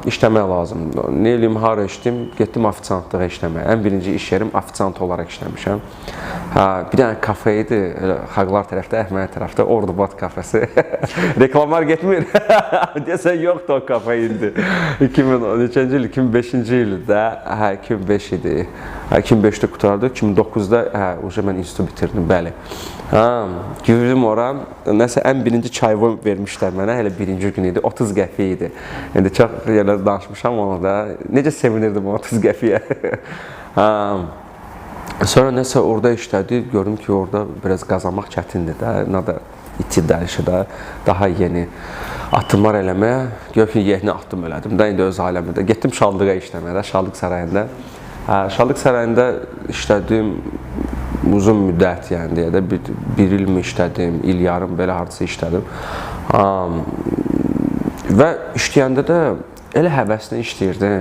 İşləmək lazımdır. Nə eləyim, hara işlədim? Getdim ofitsiantlığa işləməyə. Ən birinci iş yerim ofitsiant olaraq işləmişəm. Bir dənə kafe idi, Xalqlar tərəfdə, Əhməd tərəfdə, Ordubad kafesi. Reklamlar getmir. Desən yoxdur o kafe indi. 2013-cü il, 2005-ci ildə, 2005 idi. 2005-də qutardı, 2009-da mən institut bitirdim, bəli. Girdim ora, nəsə ən birinci çayvoy vermişlər mənə, hələ birinci gün idi, 30 qəfi idi. İndi çox yerlərdə danışmışam onu da, necə sevinirdim 30 qəfiyə. Sonra nəsə orada işlədi, gördüm ki, orada biraz qazanmaq çətindir də, nə da iti dərişi də, daha yeni addımlar eləməyə, görüm ki, yeni addım elədim də, indi öz aləmində. Getdim Şadlığa işləməyə, Şadlıq sarayında. Şadlıq sarayında işlədim uzun müddət, yəni deyə də, bir il mi işlədim, il yarım belə hardasa işlədim. Və işləyəndə də elə həvəslə işləyirdim.